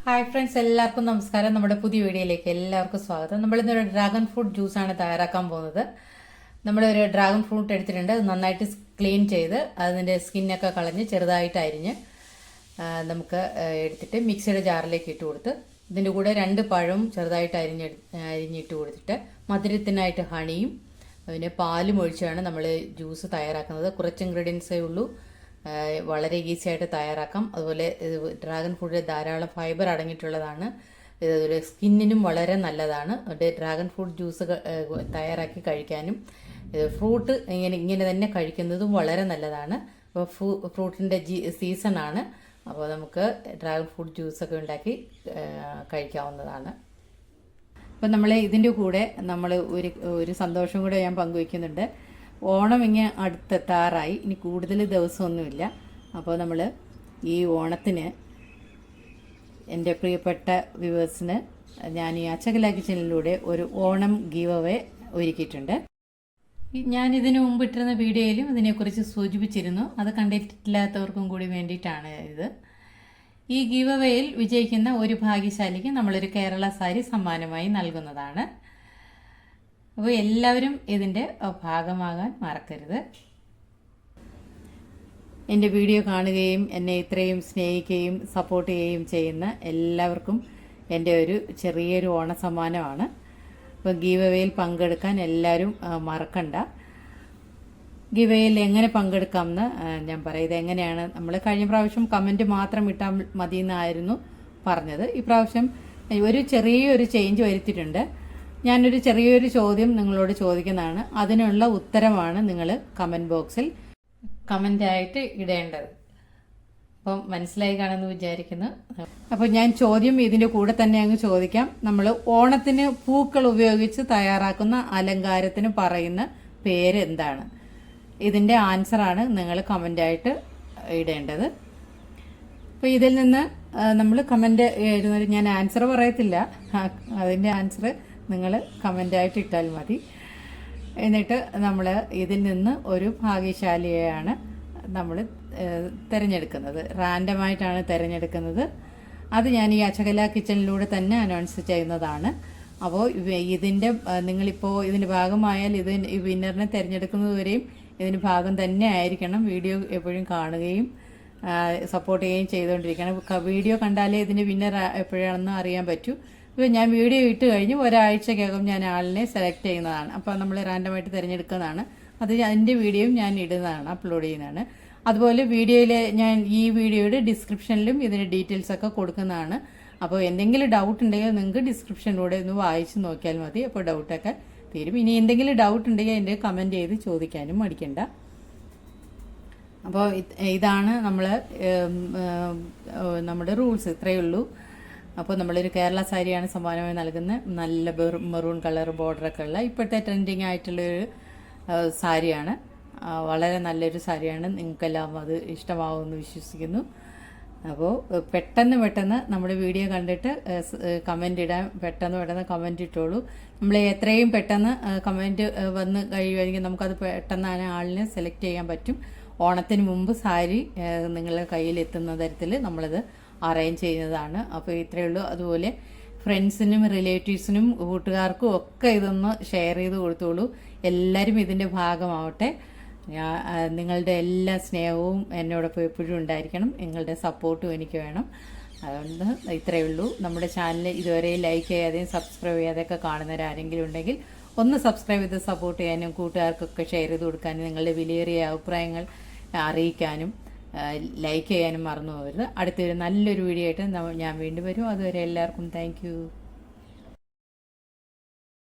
Hi friends, എല്ലാവർക്കും നമസ്കാരം. നമ്മുടെ പുതിയ വീഡിയോയിലേക്ക് എല്ലാവർക്കും സ്വാഗതം. നമ്മളിന്നൊരു ഡ്രാഗൺ ഫ്രൂട്ട് ജ്യൂസാണ് തയ്യാറാക്കാൻ പോകുന്നത്. നമ്മളൊരു ഡ്രാഗൺ ഫ്രൂട്ട് എടുത്തിട്ടുണ്ട്. അത് നന്നായിട്ട് ക്ലീൻ ചെയ്ത് അതിൻ്റെ സ്കിന്നൊക്കെ കളഞ്ഞ് ചെറുതായിട്ട് അരിഞ്ഞ് നമുക്ക് എടുത്തിട്ട് മിക്സിയുടെ ജാറിലേക്ക് ഇട്ട് കൊടുത്ത് ഇതിൻ്റെ കൂടെ 2 പഴവും ചെറുതായിട്ട് അരിഞ്ഞിട്ട് കൊടുത്തിട്ട് മധുരത്തിനായിട്ട് ഹണിയും പിന്നെ പാലും ഒഴിച്ചാണ് നമ്മൾ ജ്യൂസ് തയ്യാറാക്കുന്നത്. കുറച്ച് ഇൻഗ്രീഡിയൻസേ ഉള്ളൂ, വളരെ ഈസി ആയിട്ട് തയ്യാറാക്കാം. അതുപോലെ ഡ്രാഗൺ ഫ്രൂട്ടിൽ ധാരാളം ഫൈബർ അടങ്ങിയിട്ടുള്ളതാണ്. ഇതുപോലെ സ്കിന്നിനും വളരെ നല്ലതാണ്. ഡ്രാഗൺ ഫ്രൂട്ട് ജ്യൂസ് തയ്യാറാക്കി കഴിക്കാനും ഫ്രൂട്ട് ഇങ്ങനെ തന്നെ കഴിക്കുന്നതും വളരെ നല്ലതാണ്. അപ്പോൾ ഫ്രൂട്ടിൻ്റെ സീസണാണ്. അപ്പോൾ നമുക്ക് ഡ്രാഗൺ ഫ്രൂട്ട് ജ്യൂസൊക്കെ ഉണ്ടാക്കി കഴിക്കാവുന്നതാണ്. അപ്പം നമ്മൾ ഇതിൻ്റെ കൂടെ നമ്മൾ ഒരു സന്തോഷം കൂടെ ഞാൻ പങ്കുവയ്ക്കുന്നുണ്ട്. ഓണം ഇങ്ങനെ അടുത്തെത്താറായി, ഇനി കൂടുതൽ ദിവസമൊന്നുമില്ല. അപ്പോൾ നമ്മൾ ഈ ഓണത്തിന് എൻ്റെ പ്രിയപ്പെട്ട വ്യൂവേഴ്സിന് ഞാൻ ഈ അച്ചകല കിച്ചണിലൂടെ ഒരു ഓണം ഗീവ് അവേ ഒരുക്കിയിട്ടുണ്ട്. ഞാൻ ഇതിനു മുമ്പ് ഇട്ടിരുന്ന വീഡിയോയിലും ഇതിനെക്കുറിച്ച് സൂചിപ്പിച്ചിരുന്നു. അത് കണ്ടിട്ടില്ലാത്തവർക്കും കൂടി വേണ്ടിയിട്ടാണ് ഇത്. ഈ ഗീവ് അവേയിൽ വിജയിക്കുന്ന ഒരു ഭാഗ്യശാലിക്ക് നമ്മളൊരു കേരള സാരി സമ്മാനമായി നൽകുന്നതാണ്. അപ്പോൾ എല്ലാവരും ഇതിൻ്റെ ഭാഗമാകാൻ മറക്കരുത്. എൻ്റെ വീഡിയോ കാണുകയും എന്നെ ഇത്രയും സ്നേഹിക്കുകയും സപ്പോർട്ട് ചെയ്യുകയും ചെയ്യുന്ന എല്ലാവർക്കും എൻ്റെ ഒരു ചെറിയൊരു ഓണസമ്മാനമാണ്. അപ്പോൾ ഗീവ് അവേയിൽ പങ്കെടുക്കാൻ എല്ലാവരും മറക്കണ്ട. ഗീവ് അവേയിൽ എങ്ങനെ പങ്കെടുക്കാമെന്ന് ഞാൻ പറയാം. ഇതെങ്ങനെയാണ്, നമ്മൾ കഴിഞ്ഞ പ്രാവശ്യം കമൻറ്റ് മാത്രം ഇട്ടാൽ മതി എന്നായിരുന്നു പറഞ്ഞത്. ഈ പ്രാവശ്യം ഒരു ചെറിയൊരു ചേഞ്ച് വരുത്തിയിട്ടുണ്ട്. ഞാനൊരു ചെറിയൊരു ചോദ്യം നിങ്ങളോട് ചോദിക്കുന്നതാണ്. അതിനുള്ള ഉത്തരമാണ് നിങ്ങൾ കമൻറ്റ് ബോക്സിൽ കമൻ്റായിട്ട് ഇടേണ്ടത്. അപ്പം മനസ്സിലായി കാണുമെന്ന് വിചാരിക്കുന്നു. അപ്പോൾ ഞാൻ ചോദ്യം ഇതിൻ്റെ കൂടെ തന്നെ അങ്ങ് ചോദിക്കാം. നമ്മൾ ഓണത്തിന് പൂക്കൾ ഉപയോഗിച്ച് തയ്യാറാക്കുന്ന അലങ്കാരത്തിന് പറയുന്ന പേര് എന്താണ്? ഇതിൻ്റെ ആൻസറാണ് നിങ്ങൾ കമൻ്റായിട്ട് ഇടേണ്ടത്. അപ്പോൾ ഇതിൽ നിന്ന് നമ്മൾ കമൻ്റ് എഴുതുന്നത്, ഞാൻ ആൻസർ പറയത്തില്ല, അതിൻ്റെ ആൻസർ നിങ്ങൾ കമൻ്റായിട്ട് ഇട്ടാൽ മതി. എന്നിട്ട് നമ്മൾ ഇതിൽ നിന്ന് ഒരു ഭാഗ്യശാലിയെയാണ് നമ്മൾ തിരഞ്ഞെടുക്കുന്നത്. റാൻഡമായിട്ടാണ് തിരഞ്ഞെടുക്കുന്നത്. അത് ഞാൻ ഈ അച്ചകല കിച്ചണിലൂടെ തന്നെ അനൗൺസ് ചെയ്യുന്നതാണ്. അപ്പോൾ ഇതിൻ്റെ നിങ്ങളിപ്പോൾ ഇതിൻ്റെ ഭാഗമായാൽ ഈ വിന്നറിനെ തിരഞ്ഞെടുക്കുന്നതുവരെയും ഇതിന് ഭാഗം തന്നെ ആയിരിക്കണം. വീഡിയോ എപ്പോഴും കാണുകയും സപ്പോർട്ട് ചെയ്യുകയും ചെയ്തുകൊണ്ടിരിക്കണം. വീഡിയോ കണ്ടാലേ ഇതിൻ്റെ വിന്നർ എപ്പോഴാണെന്ന് അറിയാൻ പറ്റൂ. ഇപ്പോൾ ഞാൻ വീഡിയോ ഇട്ട് കഴിഞ്ഞ് ഒരാഴ്ചക്കകം ഞാൻ ആളിനെ സെലക്ട് ചെയ്യുന്നതാണ്. അപ്പോൾ നമ്മൾ റാൻഡമായിട്ട് തിരഞ്ഞെടുക്കുന്നതാണ്. അതിൻ്റെ വീഡിയോയും ഞാൻ ഇടുന്നതാണ്, അപ്ലോഡ് ചെയ്യുന്നതാണ്. അതുപോലെ വീഡിയോയിൽ ഞാൻ ഈ വീഡിയോയുടെ ഡിസ്ക്രിപ്ഷനിലും ഇതിൻ്റെ ഡീറ്റെയിൽസൊക്കെ കൊടുക്കുന്നതാണ്. അപ്പോൾ എന്തെങ്കിലും ഡൗട്ട് ഉണ്ടെങ്കിൽ നിങ്ങൾക്ക് ഡിസ്ക്രിപ്ഷനിലൂടെ ഒന്ന് വായിച്ച് നോക്കിയാൽ മതി. അപ്പോൾ ഡൗട്ടൊക്കെ തീരും. ഇനി എന്തെങ്കിലും ഡൗട്ട് ഉണ്ടെങ്കിൽ എൻ്റെ കമൻറ്റ് ചെയ്ത് ചോദിക്കാനും മടിക്കണ്ട. അപ്പോൾ ഇതാണ് നമ്മുടെ റൂൾസ്, ഇത്രയേ ഉള്ളൂ. അപ്പോൾ നമ്മളൊരു കേരള സാരിയാണ് സമ്മാനമായി നൽകുന്നത്. നല്ല മെറൂൺ കളർ ബോർഡറൊക്കെ ഉള്ള ഇപ്പോഴത്തെ ട്രെൻഡിങ് ആയിട്ടുള്ളൊരു സാരിയാണ്. വളരെ നല്ലൊരു സാരിയാണ്. നിങ്ങൾക്കെല്ലാം അത് ഇഷ്ടമാവുമെന്ന് വിശ്വസിക്കുന്നു. അപ്പോൾ പെട്ടെന്ന് നമ്മുടെ വീഡിയോ കണ്ടിട്ട് കമൻ്റ് ഇടാൻ പെട്ടെന്ന് കമൻ്റ് ഇട്ടോളൂ. നമ്മൾ എത്രയും പെട്ടെന്ന് കമൻ്റ് വന്ന് കഴിയുമായിരിക്കും നമുക്കത് പെട്ടെന്ന് ആളിനെ സെലക്ട് ചെയ്യാൻ പറ്റും. ഓണത്തിന് മുമ്പ് സാരി നിങ്ങളുടെ കയ്യിൽ എത്തുന്ന തരത്തിൽ നമ്മളത് അറേഞ്ച് ചെയ്യുന്നതാണ്. അപ്പോൾ ഇത്രയേ ഉള്ളൂ. അതുപോലെ ഫ്രണ്ട്സിനും റിലേറ്റീവ്സിനും കൂട്ടുകാർക്കും ഒക്കെ ഇതൊന്ന് ഷെയർ ചെയ്ത് കൊടുത്തോളൂ. എല്ലാവരും ഇതിൻ്റെ ഭാഗമാവട്ടെ. നിങ്ങളുടെ എല്ലാ സ്നേഹവും എന്നോടൊപ്പം എപ്പോഴും ഉണ്ടായിരിക്കണം. നിങ്ങളുടെ സപ്പോർട്ടും എനിക്ക് വേണം. അതുകൊണ്ട് ഇത്രയേ ഉള്ളൂ. നമ്മുടെ ചാനൽ ഇതുവരെ ലൈക്ക് ചെയ്യാതെയും സബ്സ്ക്രൈബ് ചെയ്യാതെയൊക്കെ കാണുന്നവരാരെങ്കിലും ഉണ്ടെങ്കിൽ ഒന്ന് സബ്സ്ക്രൈബ് ചെയ്ത് സപ്പോർട്ട് ചെയ്യാനും കൂട്ടുകാർക്കൊക്കെ ഷെയർ ചെയ്ത് കൊടുക്കാനും നിങ്ങളുടെ വിലയേറിയ അഭിപ്രായങ്ങൾ അറിയിക്കാനും ലൈക്ക് ചെയ്യാനും മറന്നു പോകരുത്. അടുത്തൊരു നല്ലൊരു വീഡിയോ ആയിട്ട് ഞാൻ വീണ്ടും വരും. അതുവരെ എല്ലാവർക്കും താങ്ക് യു.